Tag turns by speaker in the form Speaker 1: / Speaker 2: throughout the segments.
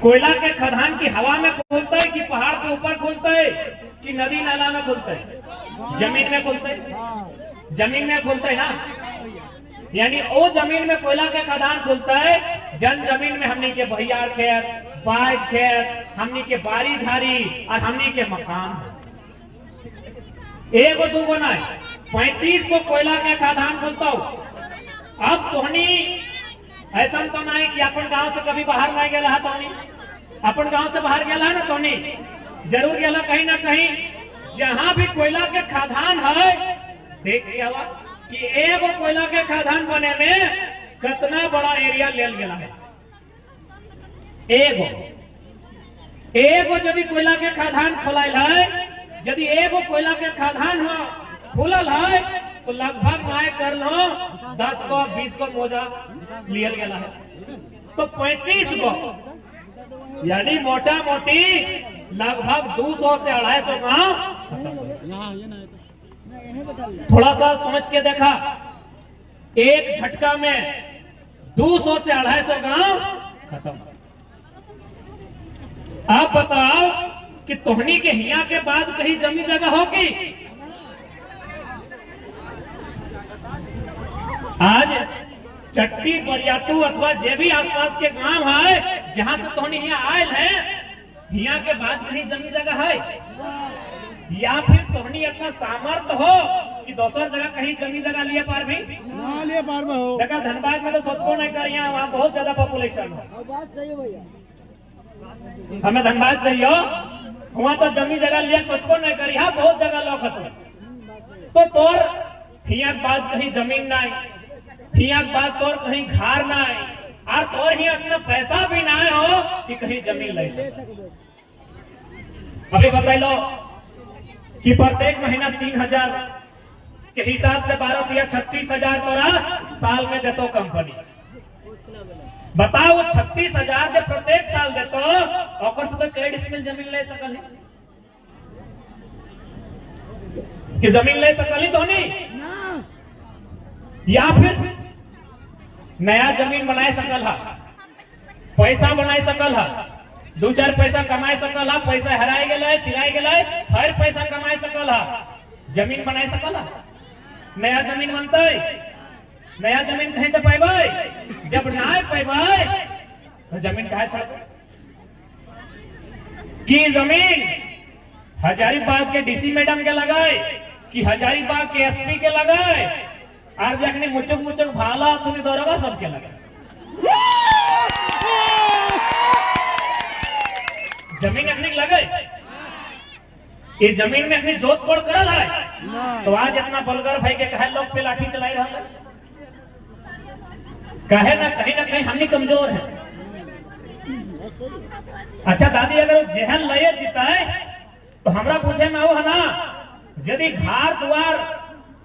Speaker 1: कोयला के खदान की हवा में खुलता है कि पहाड़ के ऊपर खुलता है कि नदी नाला में खुलता है? जमीन में खुलता है, जमीन में खुलता है ना। यानी वो जमीन में कोयला के खदान खुलता है, जन जमीन में हमनी के भैयार खेत, बाग खेत, हमनी के बारी झाड़ी और हमनी के मकान। एक दूगो ना 35 को कोयला के खदान खुलता हो। अब तोहनी ऐसा तो नहीं कि अपन गांव से कभी बाहर नहीं गया तो नहीं, अपन गांव से बाहर गया ना तो नहीं, जरूर गया कहीं ना कहीं। जहां भी कोयला के खदान है, देख लिया कि एगो कोयला के खदान बने में कितना बड़ा एरिया ले गया है। एगो यदि कोयला के खदान खोलाइल है, यदि एगो कोयला के खदान खुलल है तो लगभग माय कर लो 10 को 20 को मौजा लियल गया है। तो 35 को यानी मोटा मोटी लगभग 200 से 250 गांव। थोड़ा सा समझ के देखा, एक झटका में 200 से 250 गांव खत्म। आप बताओ कि तोहनी के हिया के बाद कहीं जमी जगह होगी? आज चट्टी बरियातू अथवा जे भी आसपास के गांव है जहां से तोहनी यहाँ आयल है, हिया के बाद कहीं जमी जगह है? या फिर तोहनी इतना सामर्थ्य हो कि दूसर जगह कहीं जमी जगह लिए पार भी ना लिए पार में हो? देखा धनबाद में तो सबको नहीं कर, यहाँ वहाँ बहुत ज्यादा पॉपुलेशन है। बात सही है भैया, हमें धनबाद सही हो, वहाँ तो जमी जगह लिया सबको नहीं कर, यहाँ बहुत जगह लोग तो तोर हिया के बाद कहीं जमीन नहीं, हिया के बाद तोर कहीं घर नहीं, और तोर ही अपना पैसा भी ना हो कि कहीं जमीन ले सके। अभी बतैलो कि प्रत्येक महीना 3000 के हिसाब से 12 या 36,000 तोरा साल में देतो कंपनी। बताओ 36,000 जब प्रत्येक साल देतो, और से तो कई डिसमिल जमीन ले सकल है कि जमीन ले सकल ही तो नहीं, या फिर नया जमीन बनाए सकल है, पैसा बनाए सकल है, 2-4 पैसा कमाए सकल है, पैसा हराए गए सिराए गए हर पैसा कमाए सकल है, जमीन बनाए सकल है। नया जमीन बनता है, नया जमीन कहीं से पैबे? जब ना पैबे तो जमीन कहा छोड़ कि जमीन हजारीबाग के डीसी मैडम के लगाए कि हजारीबाग के एसपी के लगाए, और जखनी मुचुक मुचुक भाला तुम्हें दौड़गा सबके लगाए। जमीन अखनी लगे, ये जमीन में अपनी जोत तोड़ करल है, तो आज इतना बलगर भाई के कहे लोग पे लाठी चलाई रहा है, कहे ना कहीं हमनी कमजोर है। अच्छा दादी, अगर जहल लये जीता है तो हमरा पूछे में वो है ना, यदि घर द्वार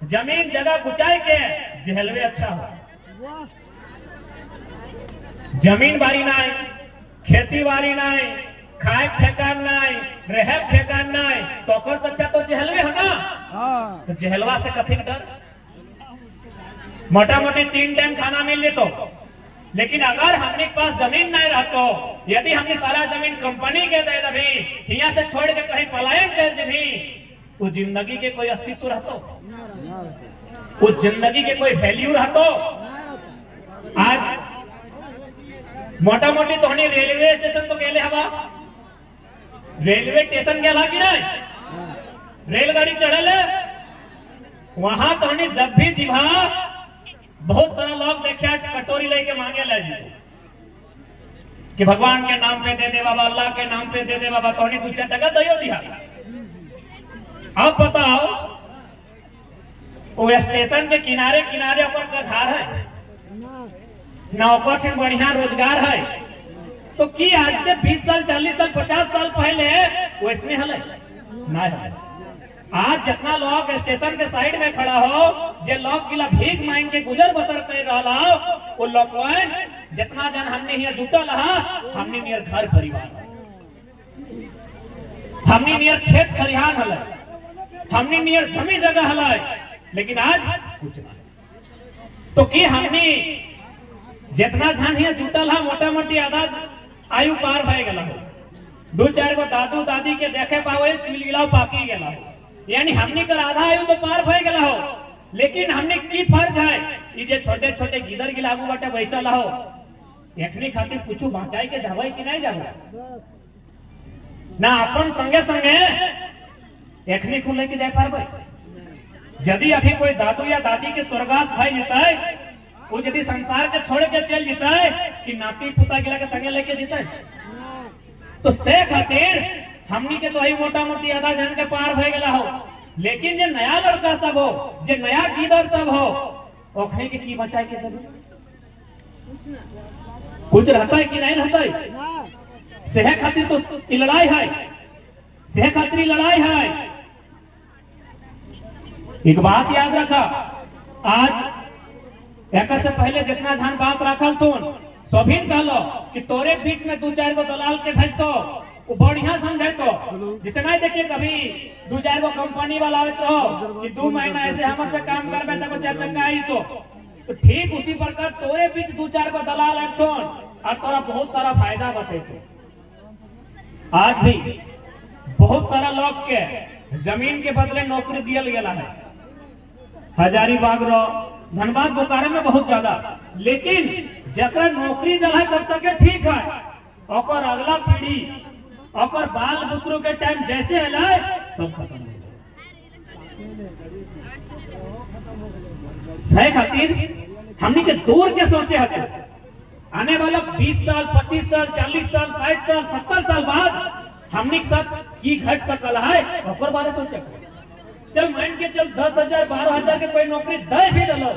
Speaker 1: जमीन जगह गुचाई के जहलवे अच्छा हो, जमीन बारी ना है, खेती बारी ना है, खाए ठेकान नहीं, रहे ठेकान नहीं, तो कर अच्छा तो जहलवे है ना। तो जहलवा से कथी डर? मोटा मोटी 3 टाइम खाना मिल ले तो, लेकिन अगर हमने पास जमीन नहीं रहतो, यदि हमने सारा जमीन कंपनी के दे दभी, यहाँ से छोड़ के कहीं पलायन कर दभी, वो जिंदगी के कोई अस्तित्व रहतो? वो जिंदगी के कोई वैल्यू रहतो? आज मोटा मोटी तो रेलवे स्टेशन तो गेले हवा, रेलवे स्टेशन गया कि नहीं, रेलगाड़ी चढ़ल वहां तो जब भी जीवा बहुत सारा लोग देखा कटोरी लेके मांगे ले जी कि भगवान के नाम पे दे दे बाबा, अल्लाह के नाम पे दे दे बाबा, तो 2-4 टका दयो दिया। अब बताओ वो स्टेशन के किनारे किनारे ऊपर का घर है, नौकर से बढ़िया रोजगार है, तो की आज से 20 साल 40 साल 50 साल पहले वो इसमें हल नहीं। आज जितना लोग स्टेशन के साइड में खड़ा हो, जे लोग किला भीख मांग के गुजर बसर कर रहा हो, वो लोग जितना जन हमने यहाँ जुटल है, हमने नियर घर परिवार, हमने नियर खेत खरिहान हल, हमने नियर जमी जगह हल, लेकिन आज कुछ नहीं। तो की हमने जितना जन यहाँ जुटल है, मोटा मोटी आधा आयु पार भय गला हो, 2-4 गो दादू दादी के देखे पावे चिलगिलाव पाकी गला हो, यानी हमने कर आधा आयु तो पार भय गला हो। लेकिन हमने की फर्ज है कि जे छोटे छोटे गिदर गिलागू बटे वैसा लाहो एकनी खातिर कुछ बचाई के जावे कि नहीं जावे ना अपन संगे संगे एकनी को लेके जाए पारबे। यदि अभी कोई दादू या दादी के स्वर्गास भाई जीता है वो यदि संसार के छोड़ के चल जीता है कि नाती पुता गिला के संगे लेके जीता है तो से खातिर हमनी के तो आई मोटा मोटी आधा जन के पार भय गला हो। लेकिन जो नया लड़का सब हो, जो नया गिदर सब हो, ओखने के की बचाए के जरूर कुछ रहता है कि नहीं रहता है। सेह खातिर तो लड़ाई है, सेह खातिर लड़ाई है। एक बात याद रखा, आज एक से पहले जितना झान बात रखल तुम सभी कहलो कि तोरे बीच में 2-4 गो दलाल के भेज दो वो बढ़िया समझे तो जिसे नहीं देखिए कभी 2-4 गो कंपनी वाला आते रहो कि 2 महीना ऐसे हमसे काम करबे तो 4 चक्का आई तो ठीक उसी प्रकार तोरे बीच 2-4 गो दलाल है तो और तोरा बहुत सारा फायदा बते। आज भी बहुत सारा लोग के जमीन के बदले नौकरी दियल गया है, हजारीबाग रो धनबाद बोकारो में बहुत ज्यादा। लेकिन जकरा नौकरी दिला है तब तक ठीक है, और अगला पीढ़ी और बाल बुतरू के टाइम जैसे है सब खत्म हो गए। खातिर हमने के दूर के सोचे हते आने वाला 20 साल 25 साल 40 साल 60 साल 70 साल बाद हमने के साथ की घट सकल है और बारे सोचे। चल मान के चल 10,000 12,000 के कोई नौकरी दे भी दलो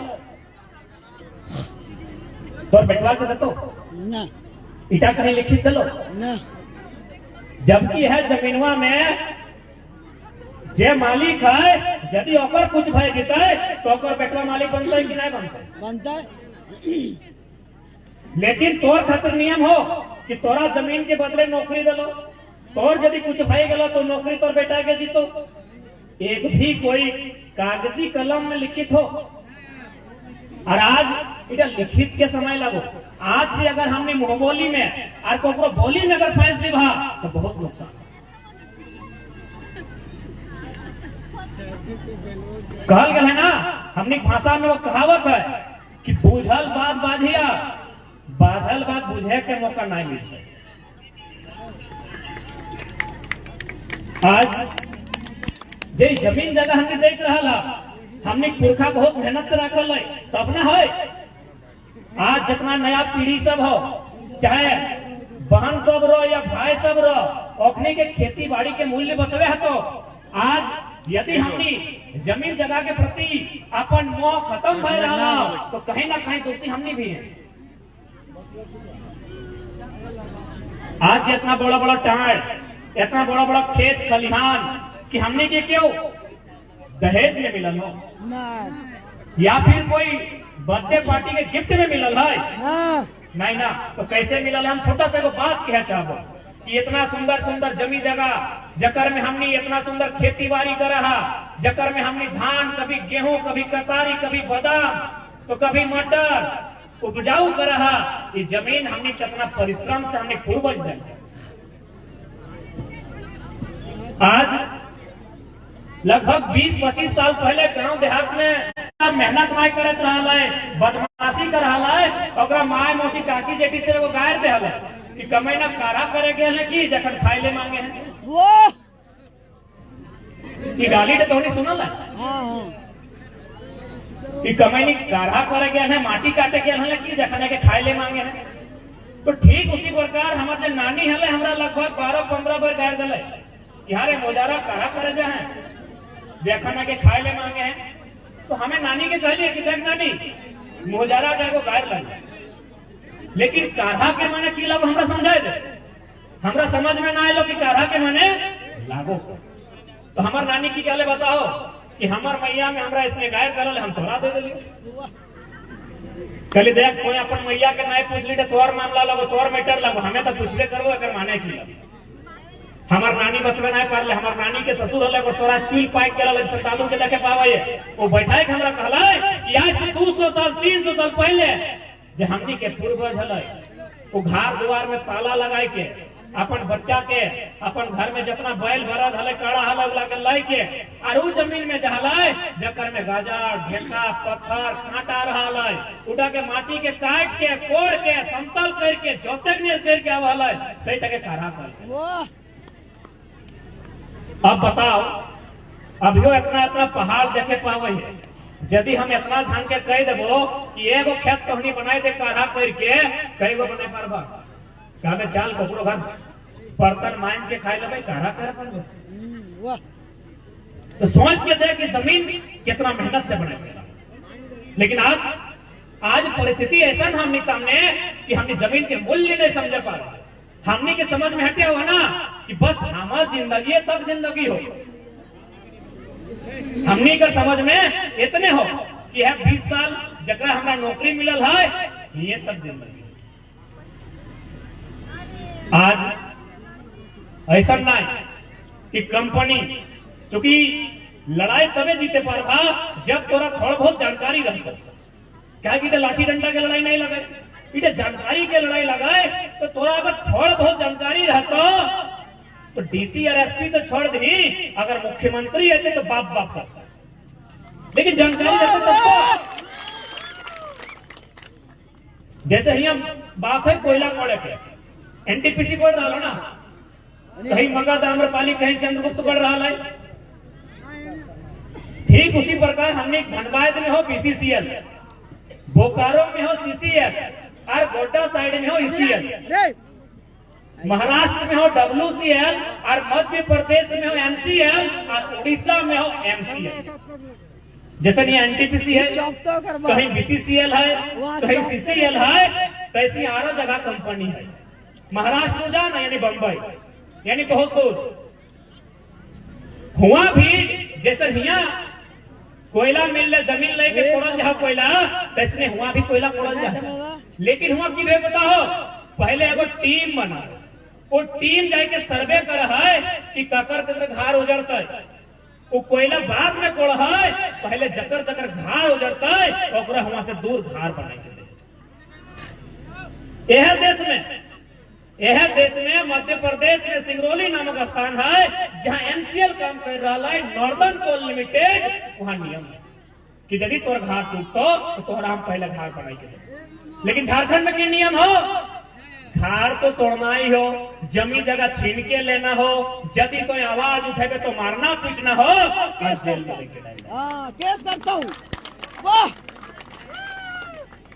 Speaker 1: तो बैठवा के दो ना इटा कहीं लिखित दलो ना। जबकि है जमीनवा में जे मालिक है यदि ओकर कुछ भय जीता है तो ओकर बेटवा मालिक बनता है कि नहीं बनता है। लेकिन तोर खातिर नियम हो कि तोरा जमीन के बदले नौकरी दलो, तोर यदि कुछ भय गलो तो नौकरी तोर बेटा के जीतो। एक भी कोई कागजी कलम में लिखित हो और आज इधर लिखित के समय लगो। आज भी अगर हमने मुंह बोली में और कोकरो बोली में अगर फैस दिभा तो बहुत नुकसान। कहल गया है ना हमने भाषा में वो कहावत है कि बूझल बात बाझिया बाझल बात बुझे के मौका नहीं मिलता। आज जे जमीन जगह हमने देख रहा हमने पुरखा बहुत मेहनत से रखल है तब ना है। आज जितना नया पीढ़ी सब हो चाहे बहन सब रो या भाई सब रो अपने के खेती बाड़ी के मूल्य बतवे है तो आज यदि हमने जमीन जगह के प्रति अपन मोह खत्म भय रहा तो कहीं ना कहीं दोषी हमने भी है। आज इतना बड़ा बड़ा टाड़ इतना बड़ा बड़ा खेत खलिहान कि हमने के क्यों दहेज में मिलल हो या फिर कोई बर्थडे पार्टी के गिफ्ट में मिलल है नहीं ना तो कैसे मिलल है। हम छोटा सा को बात कह चाहबो कि इतना सुंदर सुंदर जमी जगह जकर में हमने इतना सुंदर खेती बाड़ी कर रहा जकर में हमने धान कभी गेहूं कभी कतारी कभी बादाम तो कभी मटर उपजाऊ कर रहा। ये जमीन हमने कितना परिश्रम से हमने पूर्वज दे। आज लगभग 20-25 साल पहले गांव देहात में मेहनत नहीं करत रहा है, बदमाशी कर रहा है और माय मौसी काकी जेठी से वो गायर दे हले कि कमैना कारा करे गए कि जखन खाए ले मांगे हैं वो ये गाली तो तोनी सुनल है कि कमैनी कारा करे गए हैं माटी काटे गए हैं कि जखन के खाए ले मांगे हैं। तो ठीक उसी प्रकार हमारे जो नानी हले हमरा लगभग 12-15 बार गायर दिले कि हारे मोजारा कारा करे जा है जखन के खाए ले मांगे हैं। तो हमें नानी के कहलिए कि देख नानी मोजारा को गायर लगे लेकिन काढ़ा के माने की लागो हमरा समझाए दे। हमरा समझ में ना आयो कि काढ़ा के माने लागो। तो हमार नानी की कहले बताओ कि हमार मैया में हमरा इसने गायर करल हम तोरा दे देली। कहली देख कोई अपन मैया के नहीं पूछ ली तो तोर मामला लगो तोर मैटर लगो हमें तो पूछले करबो अगर माने की हमार नानी बतवे नहीं पारले। हमार नानी के ससुर हले को तोरा चूल पाइक के लगे संतादू के देखे पावे वो बैठाए के हमरा कहला कि आज से 200 साल 300 साल पहले जे हमनी के पूर्वज हले वो घर द्वार में ताला लगाए के अपन बच्चा के अपन घर में जितना बैल भरल हले काड़ा हल लगा लाई के और उ जमीन में जहलाए जकर में गाजर ढेका पत्थर कांटा रहा है उठा के माटी के काट के कोड़ के समतल करके जोतक नियर करके आवल है सही टके कारा कर। अब बताओ अब यो इतना इतना पहाड़ देखे पावे है यदि हम इतना झान के कह देबो कि एगो खेत कहनी बनाए दे काढ़ा करके कई गो बने पारबा का में चाल ककरो घर बर्तन मांज के खाए लेबै काढ़ा कर पारबो। तो सोच के देख कि जमीन कितना मेहनत से बनाएगा। लेकिन आज परिस्थिति ऐसा है हमने सामने कि हमने जमीन के मूल्य नहीं समझ पा रहे। हमने के समझ में हटे हुआ ना कि बस हमारी जिंदगी तक जिंदगी हो, हमने का समझ में इतने हो कि है 20 साल जगह हमारा नौकरी मिलल है ये तक जिंदगी। आज ऐसा नहीं कि कंपनी क्योंकि लड़ाई तबे जीते पारबा जब तोरा थोड़ा बहुत जानकारी रहता। क्या कि लाठी डंडा के लड़ाई नहीं लगे, इधर जानकारी के लड़ाई लगाए तो तोरा अगर थोड़ा बहुत जानकारी रहता तो डीसी और एसपी तो छोड़ दी, अगर मुख्यमंत्री रहते तो बाप बाप करता। लेकिन जानकारी रहते तो जैसे ही हम बात है कोयला कोड़े के एनटीपीसी कोड डालो ना, कहीं मगध आम्रपाली कहीं चंद्रगुप्त कोड रहा है। ठीक उसी प्रकार हमने धनबाद में हो बीसीसीएल, बोकारो में हो सीसीएल और गोड्डा साइड में हो ईसीएल, महाराष्ट्र में हो डब्ल्यूसीएल और मध्य प्रदेश में हो एमसीएल और उड़ीसा में हो एमसीएल। जैसे ये एनटीपीसी है, कहीं बीसीसीएल है, कहीं सीसीएल है, कैसी 8 जगह कंपनी है। महाराष्ट्र में जाना यानी बंबई, यानी बहुत दूर हुआ भी। जैसे यहाँ कोयला मिल ले जमीन लेके कोड़ल जा कोयला, कैसे हुआ भी कोयला कोड़ल जा। लेकिन हुआ की वे बताओ, पहले एगो टीम बना, वो टीम जाके सर्वे कर है कि ककर ककर घार उजड़ता है, वो कोयला बाद में कोड़ है, पहले जकर जकर घार उजड़ता है और वहां से दूर घार बनाए के। यह देश में मध्य प्रदेश में सिंगरौली नामक स्थान है जहां एमसीएल काम कर रहा है, नॉर्दर्न कोल लिमिटेड। वहां नियम है कि यदि तोर घाट टूटतो तो तोहरा हम पहले घाट बनाई के। लेकिन झारखंड में क्या नियम हो, घाट तो तोड़ना ही हो, जमीन जगह छीन के लेना हो, यदि कोई आवाज उठेगा तो मारना पीटना हो, जेल में लेके जाएगा।
Speaker 2: केस करता हूँ। वाह,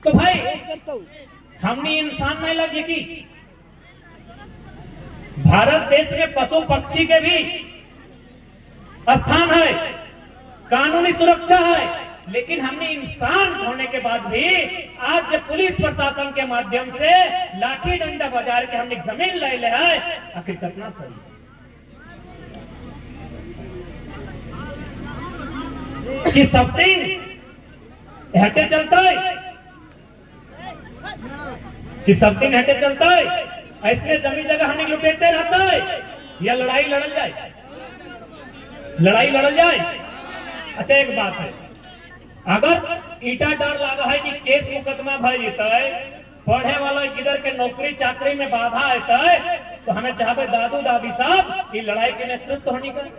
Speaker 1: तो भाई हमने इंसान नहीं लगे कि भारत देश में पशु पक्षी के भी स्थान है, कानूनी सुरक्षा है, लेकिन हमने इंसान होने के बाद भी आज जब पुलिस प्रशासन के माध्यम से लाठी डंडा बाजार के हमने जमीन ले ले है, आखिर कितना सही कि सब दिन हटे चलता है, कि सब दिन हटे चलता है। ऐसे जमीन जगह हमने लुटेते रहता है या लड़ाई लड़ल जाए, लड़ाई लड़ल जाए। अच्छा एक बात है, अगर ईटा डर लगा है कि केस मुकदमा भर जीता है, पढ़े वाला किधर के नौकरी चाकरी में बाधा आता है, तो हमें चाहे दादू दादी साहब ये लड़ाई के नेतृत्व होनी कर,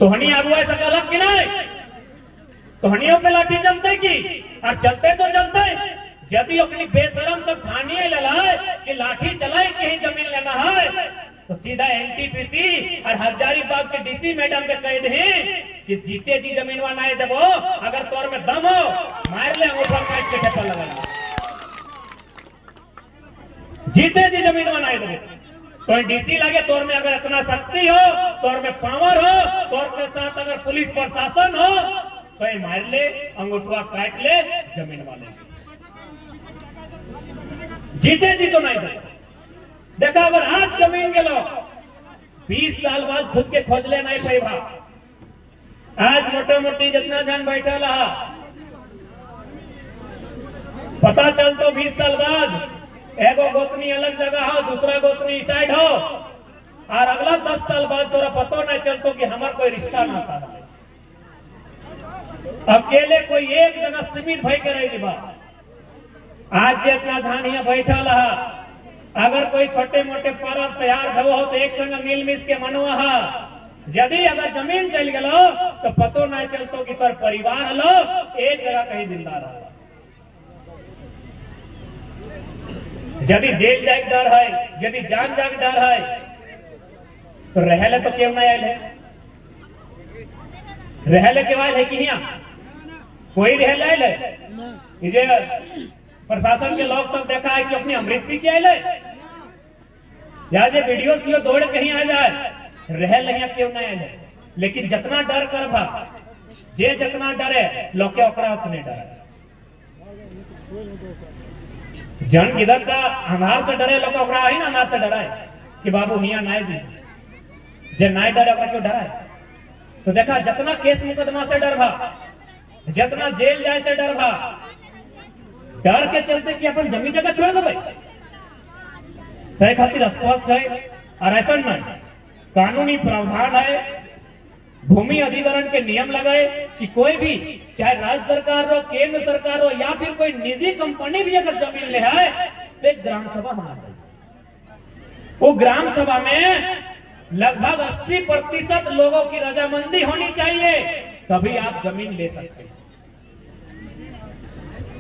Speaker 1: तो हनी अगुआ ऐसा गलत कि नहीं, तो हनियों पे लाठी चलते की और चलते तो चलते। यदि अपनी बेशरम तो ठानिए ललाए कि लाठी चलाए कहीं जमीन लेना है, तो सीधा एनटीपीसी और हजारीबाग के डीसी मैडम पे कह दे कि जीते जी जमीन नहीं देवो, अगर तोर में दम हो मार ले ऊपर काट के ठेपा लगा, जीते जी जमीन नहीं देवो। तो डीसी लगे तोर में अगर इतना शक्ति हो, तोर में पावर हो, तोर के साथ अगर पुलिस प्रशासन हो तो मार ले, अंगूठा काट ले, जमीन वाले जीते जी तो नहीं दे। देखा अगर आज जमीन के लो 20 साल बाद खुद के खोजले नहीं पाई भा, आज मोटे मोटी जितना जन बैठा रहा, पता चल तो 20 साल बाद एगो गोतनी अलग जगह हो, दूसरा गोतनी इस साइड हो, और अगला 10 साल बाद तोरा पता नहीं चलतो कि हमारा कोई रिश्ता ना था। अकेले कोई एक जगह सीमित भाई के रही बात, आज जितना धान यहाँ बैठल है, अगर कोई छोटे मोटे पर्व तैयार हो तो एक संग मिल मिस के मनुआ है। यदि अगर जमीन चल गलो तो पतो नहीं चलतो कि तोर परिवार हलो एक जगह कहीं जिंदा रहो। यदि जेल जाए डर है, यदि जान जाए डर है, तो रहले तो क्यों नहीं आये है? रहले के आये है कि यहाँ कोई रहले आये है? प्रशासन के लोग सब देखा है कि अपनी अमृत पी के आये या जे वीडियो सीओ दौड़ कहीं आ जाए, रह लिया क्यों नहीं आये? लेकिन जितना डर कर भा जे जितना डरे लोग के ओकरा उतने डरे। जन इधर का अनार से डरे लोग ओकरा ही ना अनार से डराए कि बाबू हिया नाय दी, जे नाय डरे ओकरा क्यों डराए? तो देखा जितना केस मुकदमा से डर भा, जितना जेल जाए से डर भा, डर के चलते कि अपन जमीन जगह छोड़ दो भाई सही खातिर स्पष्ट है। और ऐसा नहीं कानूनी प्रावधान है, भूमि अधिग्रहण के नियम लगाए कि कोई भी चाहे राज्य सरकार हो, केंद्र सरकार हो या फिर कोई निजी कंपनी भी अगर जमीन ले आए तो एक ग्राम सभा होना चाहिए। वो ग्राम सभा में लगभग 80% लोगों की रजामंदी होनी चाहिए, तभी आप जमीन ले सकते हैं।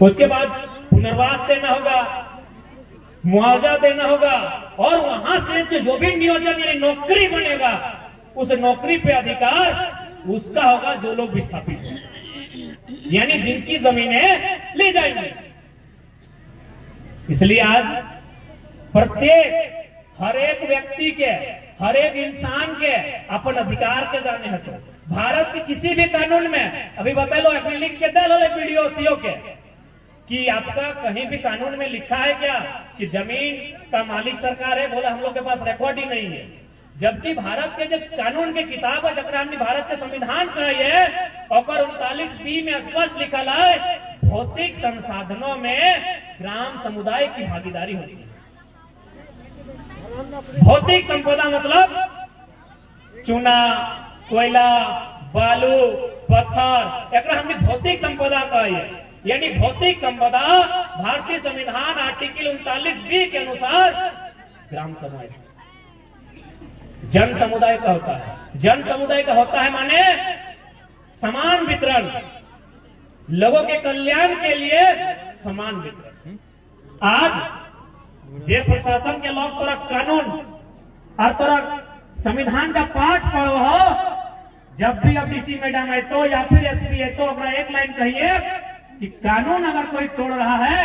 Speaker 1: उसके बाद पुनर्वास देना होगा, मुआवजा देना होगा, और वहां से जो भी नियोजन या नौकरी बनेगा उस नौकरी पे अधिकार उसका होगा जो लोग विस्थापित हैं, यानी जिनकी जमीनें ले जाएंगी। इसलिए आज प्रत्येक हर एक व्यक्ति के, हर एक इंसान के अपन अधिकार के जाने हैं। तो भारत के किसी भी कानून में अभी बता लो, अभी लिख के दे लो वीडियो सीओ के कि आपका कहीं भी कानून में लिखा है क्या कि जमीन का मालिक सरकार है? बोला हम लोग के पास रिकॉर्ड ही नहीं है। जबकि भारत के जो कानून के किताब है, जरा हमने भारत के संविधान का है, और 39B में स्पष्ट लिखा है भौतिक संसाधनों में ग्राम समुदाय की भागीदारी होती है। भौतिक संपदा मतलब चूना, कोयला, बालू, पत्थर, एक हमने भौतिक संपदा का है। यानी भौतिक संपदा भारतीय संविधान आर्टिकल 39B के अनुसार ग्राम समुदाय जन समुदाय का होता है। जन समुदाय का होता है माने समान वितरण, लोगों के कल्याण के लिए समान वितरण। आज जे प्रशासन के लोग तोरा कानून और तोरा संविधान का पाठ पढ़ो हो, जब भी अब डीसी मैडम है तो या फिर एसपी है तो एक लाइन कहिए कि कानून अगर कोई तोड़ रहा है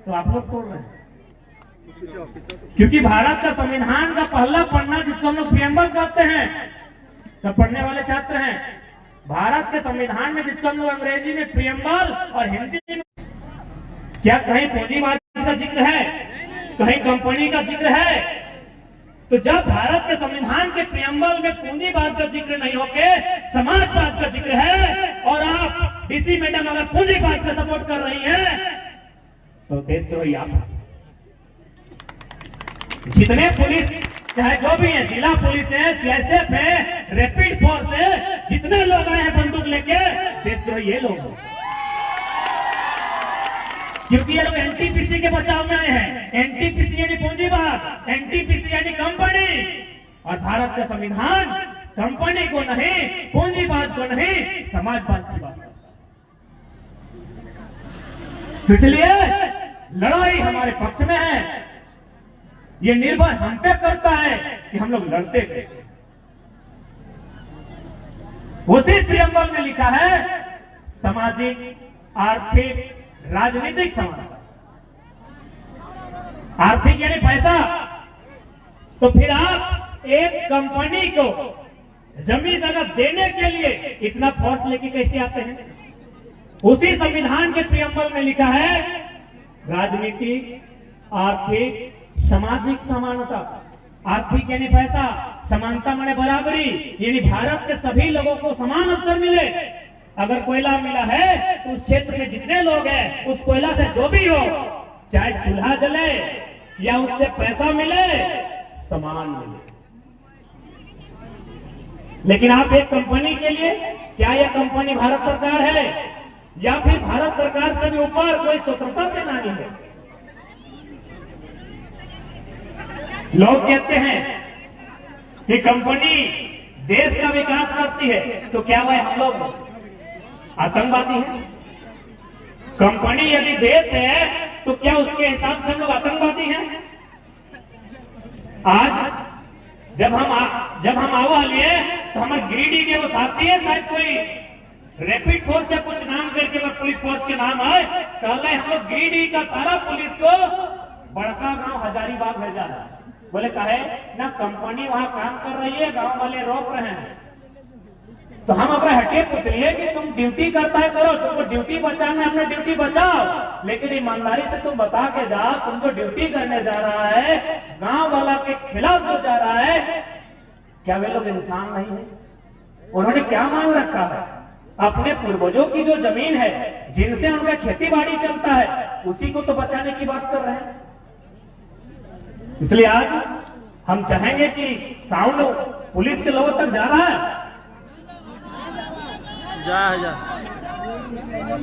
Speaker 1: तो आप लोग तोड़ रहे हैं। क्योंकि भारत का संविधान का पहला पन्ना जिसको हम लोग प्रियम्बल कहते हैं, सब पढ़ने वाले छात्र हैं, भारत के संविधान में जिसको हम लोग अंग्रेजी में प्रियम्बल और हिंदी में, क्या कहीं पूंजीवाद का जिक्र है? कहीं कंपनी का जिक्र है? तो जब भारत के संविधान के प्रियम्बल में पूंजीवाद का जिक्र नहीं होके समाजवाद का जिक्र है, और आप डीसी मैडम अगर पूंजीवाद का सपोर्ट कर रही हैं तो देशद्रोही आप। जितने पुलिस चाहे जो भी है, जिला पुलिस है, सीएसएफ है, रैपिड फोर्स है, जितने लोग आए हैं बंदूक लेके, देशद्रोही ये लोग हैं। क्योंकि ये लोग एनटीपीसी के बचाव में आए हैं। एनटीपीसी यानी पूंजीवाद, एनटीपीसी यानी कंपनी, और भारत का संविधान कंपनी को नहीं, पूंजीवाद को नहीं, समाजवाद की बात। तो इसलिए लड़ाई हमारे पक्ष में है। ये निर्भर हम पे करता है कि हम लोग लड़ते कैसे। उसी प्रियम्बल में लिखा है सामाजिक, आर्थिक, राजनीतिक समानता। आर्थिक यानी पैसा। तो फिर आप एक कंपनी को जमीन जगह देने के लिए इतना फोर्स लेके कैसे आते हैं? उसी संविधान के प्रियम्बल में लिखा है राजनीतिक, आर्थिक, सामाजिक समानता। आर्थिक यानी पैसा, समानता माने बराबरी, यानी भारत के सभी लोगों को समान अवसर मिले। अगर कोयला मिला है तो उस क्षेत्र में जितने लोग हैं उस कोयला से जो भी हो, चाहे चूल्हा जले या उससे पैसा मिले, समान मिले। लेकिन आप एक कंपनी के लिए, क्या यह कंपनी भारत सरकार है या फिर भारत सरकार से भी ऊपर कोई स्वतंत्रता सेनानी है? लोग कहते हैं कि कंपनी देश का विकास करती है, तो क्या वह हम लोग आतंकवादी हैं? कंपनी यदि देश है तो क्या उसके हिसाब से हम लोग आतंकवादी हैं? आज जब हम आवा लिए तो हमारे गिरिडीह के वो साथी है, शायद कोई रैपिड फोर्स या कुछ नाम करके पुलिस फोर्स के नाम है, कल हम लोग गिरिडीह का सारा पुलिस को बड़का गांव हजारीबाग भेजा है। बोले कहे ना कंपनी वहां काम कर रही है, गांव वाले रोक रहे हैं। तो हम अपने हटे पूछ लिए कि तुम ड्यूटी करता है करो, तुमको ड्यूटी बचाना है अपना ड्यूटी बचाओ, लेकिन ईमानदारी से तुम बता के जाओ तुमको ड्यूटी करने जा रहा है, गांव वाला के खिलाफ जो जा रहा है, क्या वे लोग इंसान नहीं है? उन्होंने क्या मांग रखा है? अपने पूर्वजों की जो जमीन है, जिनसे उनका खेती बाड़ी चलता है, उसी को तो बचाने की बात कर रहे हैं। इसलिए आज हम चाहेंगे कि साउंड पुलिस के लोगों तक जा रहा है,
Speaker 2: जा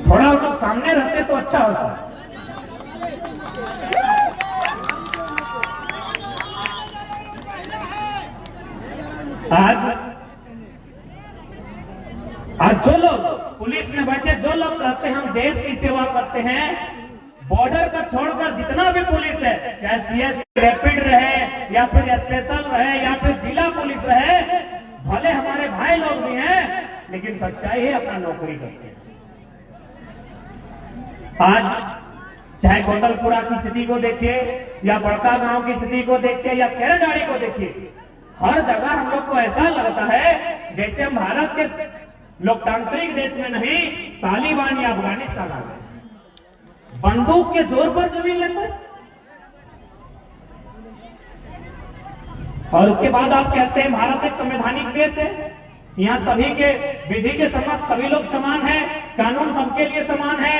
Speaker 1: थोड़ा लोग सामने रहते तो अच्छा होता। आज जो लोग पुलिस में बैठे, जो लोग कहते हैं हम देश की सेवा करते हैं, बॉर्डर का छोड़कर जितना भी पुलिस है, चाहे सीएस रैपिड रहे या फिर स्पेशल रहे या फिर जिला पुलिस रहे, भले हमारे भाई लोग भी हैं, लेकिन सच्चाई है अपना नौकरी करते हैं। आज चाहे गोंदलपुरा की स्थिति को देखिए या बड़का गांव की स्थिति को देखिए या केरडाड़ी को देखिए, हर जगह हम लोग को ऐसा लगता है जैसे हम भारत के लोकतांत्रिक देश में नहीं, तालिबान या अफगानिस्तान आ गए। बंदूक के जोर पर जमीन लेते, और उसके बाद आप कहते हैं भारत एक संवैधानिक देश है, यहाँ सभी के विधि के समक्ष सभी लोग समान हैं, कानून सबके लिए समान है,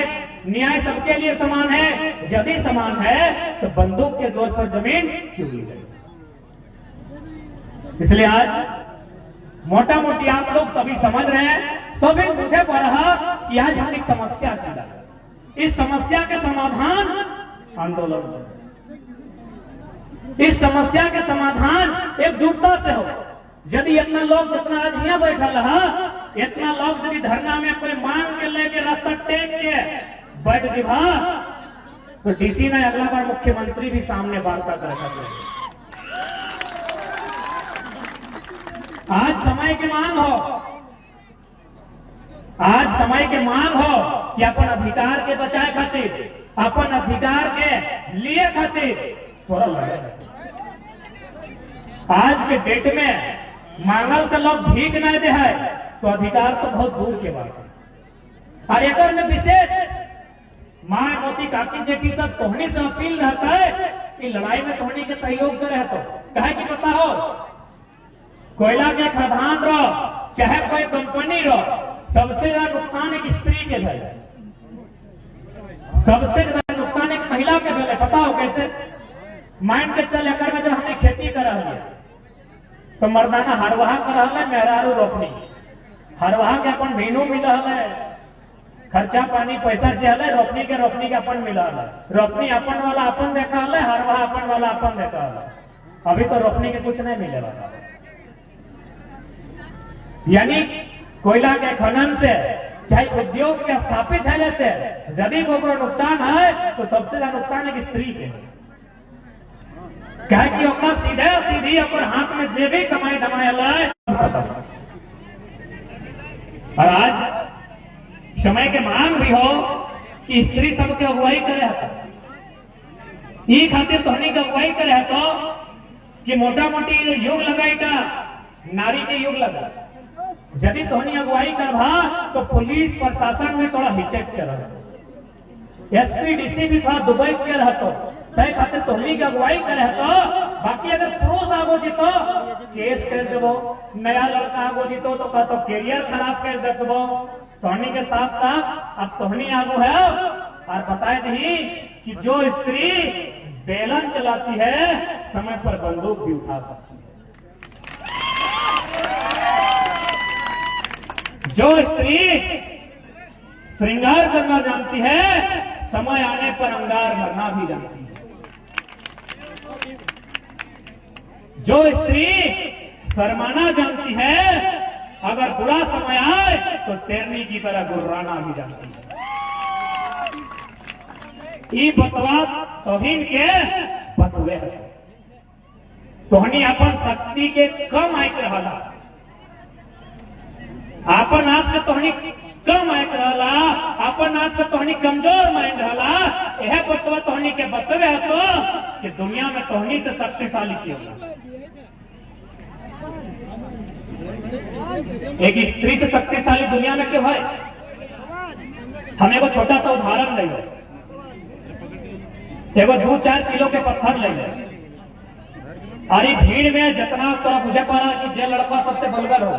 Speaker 1: न्याय सबके लिए समान है। यदि समान है तो बंदूक के जोर पर जमीन क्यों ली गई? इसलिए आज मोटा मोटी आप लोग सभी समझ रहे हैं, सभी मुझे पढ़ा कि आज हम एक समस्या की, इस समस्या के समाधान आंदोलन से, इस समस्या के समाधान एकजुटता से हो। यदि इतना लोग जितना आज यहाँ बैठा रहा, इतना लोग यदि धरना में कोई मांग के लेके रास्ता टेक के बैठ दिभा, तो डीसी ने अगला बार मुख्यमंत्री भी सामने वार्ता कर सकते। आज समय की मांग हो, आज समय की मांग हो कि अपन अधिकार के बचाए खातिर, अपन अधिकार के लिए खातिर थोड़ा लड़े। आज के डेट में मांगल से लोग भीख नहीं दे है तो अधिकार तो बहुत दूर के बात है। और एक में विशेष मां मौसी काकी जेठी सब तोहनी से अपील रहता है कि लड़ाई में तोहनी के सहयोग करे तो कहे कि पता हो, कोयला के खदान रहो चाहे कोई कंपनी रहो, सबसे ज्यादा नुकसान एक स्त्री के भेले, सबसे ज्यादा नुकसान एक महिला के भेले। पता हो कैसे? मान के चल अगर में जब हमने खेती कर रही है तो मर्दाना हरवाहा कर रहा है, मेहरारू रोपनी, हरवाहा के अपन महीनों मिला है, खर्चा पानी पैसा चल है, रोपनी के अपन मिला है, रोपनी अपन वाला अपन देखा है, हरवाहा अपन वाला अपन देखा है। अभी तो रोपनी के कुछ नहीं मिले वाला, यानी कोयला के खनन से चाहे उद्योग के स्थापित है से यदि को नुकसान है तो सबसे ज्यादा नुकसान एक स्त्री के है। क्या कि अपना सीधे सीधी अपन हाथ में जे भी कमाई धमाई लाए। और आज समय के मांग भी हो कि स्त्री सबके अगुवाई करे, ये खातिर तोहनी के अगुवाई करे तो कि मोटा मोटी युग लगाई का नारी के युग लगा। यदि तोहनी अगुवाई करवा तो पुलिस प्रशासन में थोड़ा हिचक के रहो, एसपी डीसी भी थोड़ा दुबई के रहतो, सही खातिर तोहनी की अगुवाई करे तो। बाकी अगर पुरुष आगो जीतो केस कर देवो, नया लड़का आगो जीतो तो कहतो कैरियर खराब कर देवो। तोहनी के साथ साथ अब तोहनी आगो है और बताए नहीं कि जो स्त्री बेलन चलाती है समय पर बंदूक भी उठा सकती है। जो स्त्री श्रृंगार करना जानती है समय आने पर अंगार भरना भी जानती है। जो स्त्री शर्माना जानती है, अगर बुरा समय आए तो शेरनी की तरह गुर्राना भी जानती है। ई बतवा तोहिन के बतवे तोहनी अपन शक्ति के कम आयक रहला, अपन आप से तोहनी कम आयक रहला, अपन आप से तोहनी कमजोर माइंड रहला। यह बतवा तोहनी के बतवे तो कि दुनिया में तोहनी से शक्तिशाली क्यों। एक स्त्री से शक्तिशाली दुनिया में क्यों है? हम एगो छोटा सा उदाहरण ले लो, एगो 2-4 किलो के पत्थर ले लो, और ये भीड़ में जितना तोरा बुझे पा रहा कि जे लड़का सबसे बलगर हो,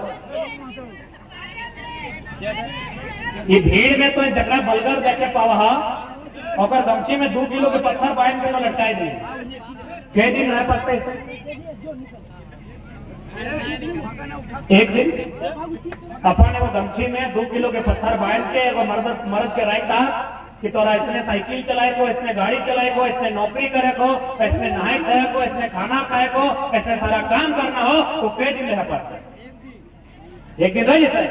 Speaker 1: ये भीड़ में तो जकरा बलगर देखे पावा और गमछी में 2 किलो के पत्थर बांध के लटकाए दी, कई दिन रह पाते एक दिन अपन एगो गमछी में 2 किलो के पत्थर बांध के एगो मर्द के राय था कि तोरा इसने साइकिल चलाए को, इसने गाड़ी चलाए को, इसने नौकरी करे को, इसने नहाए खाए को, इसने खाना खाए को, इसने सारा काम करना हो, वो कई दिन रह पाते? एक दिन रह जाता है?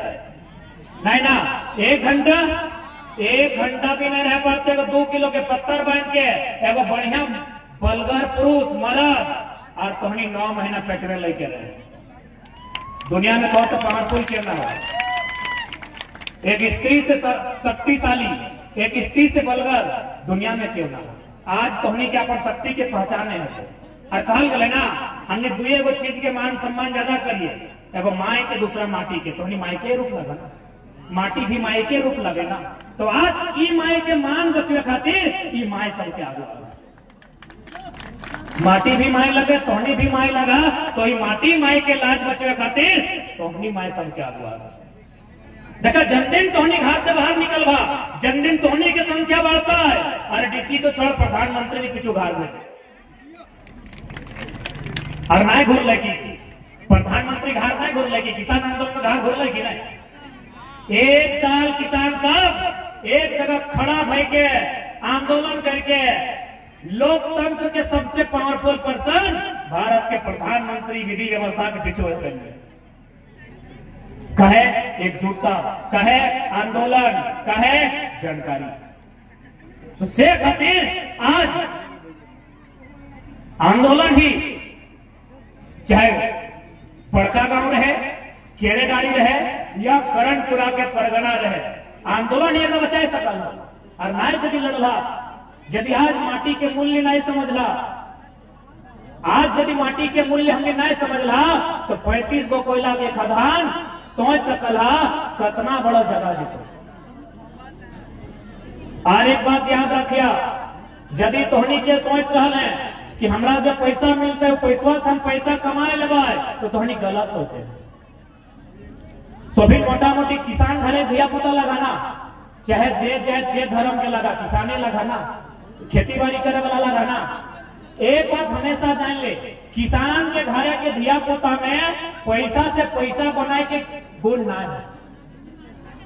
Speaker 1: नहीं ना, 1 घंटा भी नहीं रह पाते। 2 किलो के पत्थर बांध के एगो बढ़िया बलगर पुरुष मर्द और तोहनी 9 महीना पेटवे लेके रहे। दुनिया में कौन सा पावरफुल करना हो? एक स्त्री से शक्तिशाली, एक स्त्री से बलगर दुनिया में क्यों ना हो? आज तोहनी के अपन शक्ति के पहचाने है और कहल गए ना, हमने 2 चीज के मान सम्मान ज्यादा करिए, एगो माई के, दूसरा माटी के। तोहनी माई के रूप लगे ना, माटी भी माई के रूप लगे ना। तो आज ई माई के मान बचवे खातिर ई माई सबके आगे, माटी भी माई लगे, तोहनी भी माई लगा, तो ये माटी माई के लाज बचवे खातिर तोहनी माई सबके आगे। देखा, जन्मदिन तोहनी घर से बाहर निकल बा, जन्मदिन तोहनी की संख्या बढ़ता है। अरे डीसी तो छोड़, प्रधानमंत्री ने पिछू घर में और नहीं घूर लगी, प्रधानमंत्री घर नहीं घूर लगी, किसान आंदोलन में घर घूर लगी नहीं। 1 साल किसान सब एक जगह खड़ा भय के आंदोलन करके लोकतंत्र के सबसे पावरफुल पर्सन भारत के प्रधानमंत्री विधि व्यवस्था के पीछे करेंगे। कहे एकजुटता, कहे आंदोलन, कहे जानकारी। तो से खातिर आज आंदोलन ही, चाहे बड़का गांव रहे, केरेगाड़ी रहे या करणपुरा के परगना रहे, आंदोलन ये न बचाए सकल। और नाय यदि लड़ला, यदि आज माटी के मूल्य नहीं समझला, आज यदि माटी के मूल्य हमने नहीं समझला, तो 35 गो कोयला के खदान सोच सकला कितना बड़ा जगह जीतो। और एक बात याद रखिया, यदि तोहनी के सोच रहा है कि हमरा जब पैसा मिलता है पैसा से हम पैसा कमाए लेवा, तो तोहनी गलत सोचे। सभी मोटा मोटी किसान घरे धिया पुता लगाना, चाहे जे धर्म के लगा, किसाने लगाना, खेती बाड़ी करे वाला लगाना। एक बात हमेशा जान ले, किसान के घरे के धिया पुता में पैसा से पैसा बनाए के गुण ना है।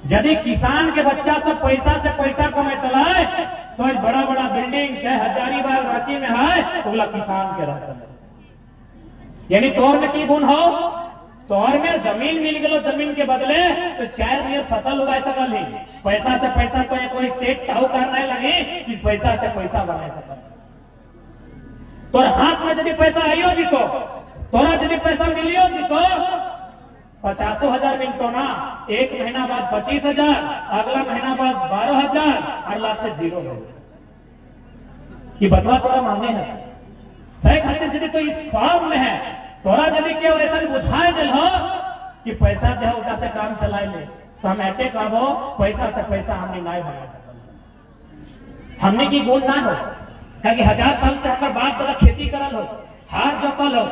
Speaker 1: यदि किसान के बच्चा सब पैसा से पैसा कमाता है, तो आज बड़ा बड़ा बिल्डिंग चाहे हजारीबाग रांची में है, तो किसान के रहता है। यानी तोर में की गुण हो, तोर में जमीन मिल गलो, जमीन के बदले तो 4 बियर फसल उगा सकल ही। पैसा से पैसा तो कोई सेठ साहूकार नहीं लगे कि पैसा से पैसा बना सकल। तोर हाथ में यदि पैसा आइयो जीतो, तोरा यदि पैसा मिलियो जीतो, 50,000 मिलतो ना, 1 महीना बाद 25,000, अगला महीना बाद 12,000 और लास्ट से 0 हो। ये बतवा तोरा माने है सही खातिर यदि तो इस फॉर्म में है, तोरा यदि केवल ऐसा बुझाए दिल हो कि पैसा दे उधर से काम चलाए ले, तो हम ऐसे कहबो पैसा से पैसा हमने नहीं बना सकते। हमने की गुण ना हो, क्योंकि 1000 साल से हमारे बाप दादा खेती करल हो, हाथ जोतल हो,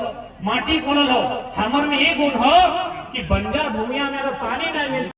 Speaker 1: माटी कोड़ल हो। हमर में ये गुण हो कि बंजर भूमिया में अगर पानी नहीं मिलता